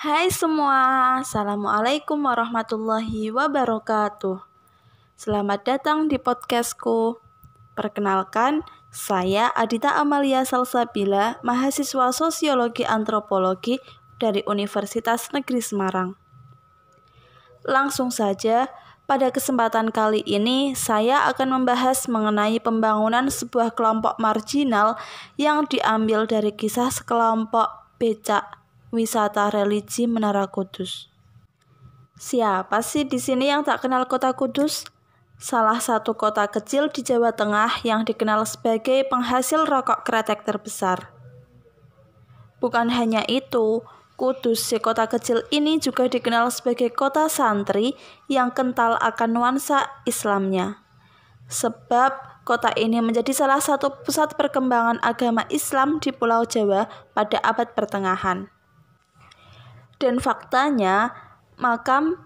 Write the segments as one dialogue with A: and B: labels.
A: Hai semua, Assalamualaikum warahmatullahi wabarakatuh. Selamat datang di podcastku. Perkenalkan, saya Adita Amalia Salsabila, mahasiswa Sosiologi Antropologi dari Universitas Negeri Semarang. Langsung saja, pada kesempatan kali ini saya akan membahas mengenai pembangunan sebuah kelompok marginal yang diambil dari kisah sekelompok becak wisata religi Menara Kudus. Siapa sih di sini yang tak kenal kota Kudus? Salah satu kota kecil di Jawa Tengah yang dikenal sebagai penghasil rokok kretek terbesar. Bukan hanya itu, Kudus, si kota kecil ini juga dikenal sebagai kota santri yang kental akan nuansa Islamnya. Sebab kota ini menjadi salah satu pusat perkembangan agama Islam di Pulau Jawa pada abad pertengahan. Dan faktanya, makam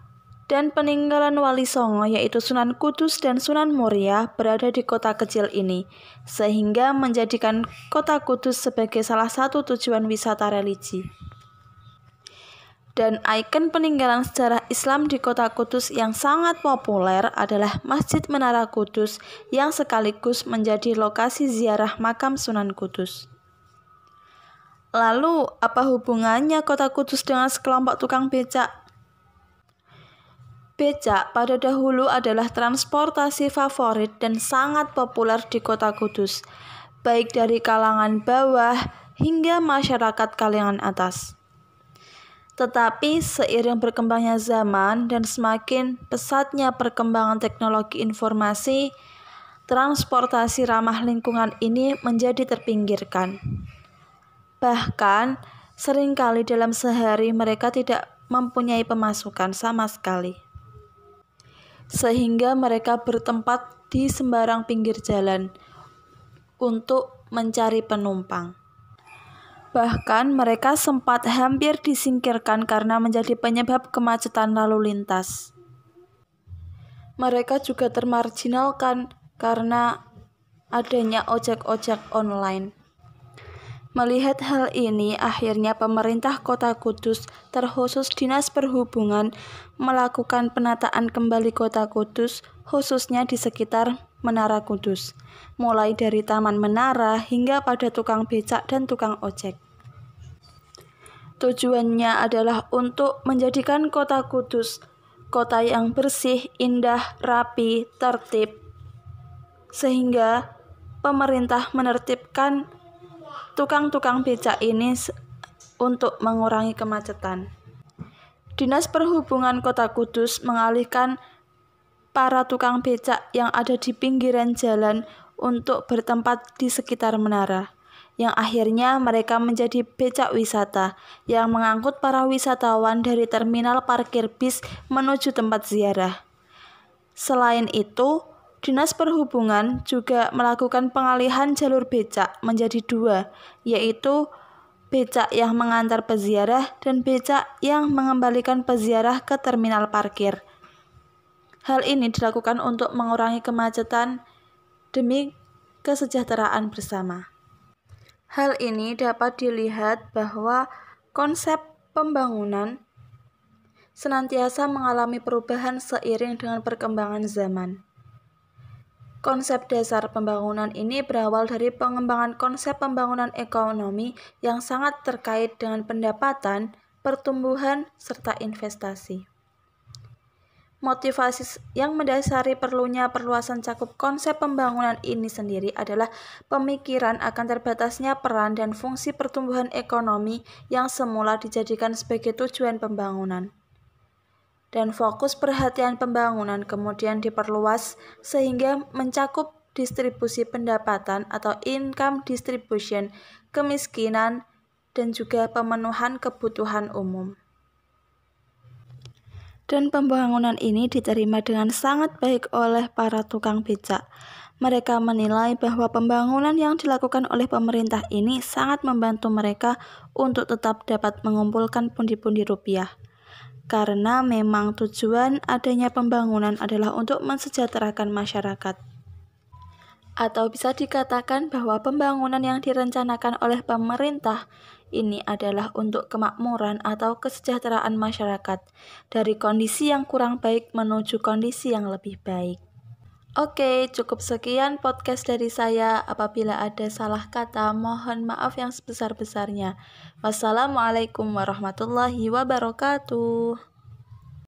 A: dan peninggalan Wali Songo yaitu Sunan Kudus dan Sunan Muria berada di kota kecil ini, sehingga menjadikan kota Kudus sebagai salah satu tujuan wisata religi. Dan ikon peninggalan sejarah Islam di kota Kudus yang sangat populer adalah Masjid Menara Kudus yang sekaligus menjadi lokasi ziarah makam Sunan Kudus. Lalu, apa hubungannya kota Kudus dengan sekelompok tukang becak? Becak pada dahulu adalah transportasi favorit dan sangat populer di kota Kudus, baik dari kalangan bawah hingga masyarakat kalangan atas. Tetapi seiring berkembangnya zaman dan semakin pesatnya perkembangan teknologi informasi, transportasi ramah lingkungan ini menjadi terpinggirkan. Bahkan, seringkali dalam sehari mereka tidak mempunyai pemasukan sama sekali. Sehingga mereka bertempat di sembarang pinggir jalan untuk mencari penumpang. Bahkan mereka sempat hampir disingkirkan karena menjadi penyebab kemacetan lalu lintas. Mereka juga termarginalkan karena adanya ojek-ojek online. Melihat hal ini, akhirnya pemerintah Kota Kudus, terkhusus Dinas Perhubungan, melakukan penataan kembali Kota Kudus, khususnya di sekitar Menara Kudus, mulai dari Taman Menara hingga pada tukang becak dan tukang ojek. Tujuannya adalah untuk menjadikan Kota Kudus kota yang bersih, indah, rapi, tertib, sehingga pemerintah menertibkan tukang-tukang becak ini untuk mengurangi kemacetan. Dinas Perhubungan Kota Kudus mengalihkan para tukang becak yang ada di pinggiran jalan untuk bertempat di sekitar menara, yang akhirnya mereka menjadi becak wisata yang mengangkut para wisatawan dari terminal parkir bis menuju tempat ziarah. Selain itu, Dinas Perhubungan juga melakukan pengalihan jalur becak menjadi dua, yaitu becak yang mengantar peziarah dan becak yang mengembalikan peziarah ke terminal parkir. Hal ini dilakukan untuk mengurangi kemacetan demi kesejahteraan bersama. Hal ini dapat dilihat bahwa konsep pembangunan senantiasa mengalami perubahan seiring dengan perkembangan zaman. Konsep dasar pembangunan ini berawal dari pengembangan konsep pembangunan ekonomi yang sangat terkait dengan pendapatan, pertumbuhan, serta investasi. Motivasi yang mendasari perlunya perluasan cakup konsep pembangunan ini sendiri adalah pemikiran akan terbatasnya peran dan fungsi pertumbuhan ekonomi yang semula dijadikan sebagai tujuan pembangunan. Dan fokus perhatian pembangunan kemudian diperluas sehingga mencakup distribusi pendapatan atau income distribution, kemiskinan, dan juga pemenuhan kebutuhan umum. Dan pembangunan ini diterima dengan sangat baik oleh para tukang becak. Mereka menilai bahwa pembangunan yang dilakukan oleh pemerintah ini sangat membantu mereka untuk tetap dapat mengumpulkan pundi-pundi rupiah. Karena memang tujuan adanya pembangunan adalah untuk mensejahterakan masyarakat. Atau bisa dikatakan bahwa pembangunan yang direncanakan oleh pemerintah ini adalah untuk kemakmuran atau kesejahteraan masyarakat dari kondisi yang kurang baik menuju kondisi yang lebih baik. Oke, cukup sekian podcast dari saya. Apabila ada salah kata, mohon maaf yang sebesar-besarnya. Wassalamualaikum warahmatullahi wabarakatuh.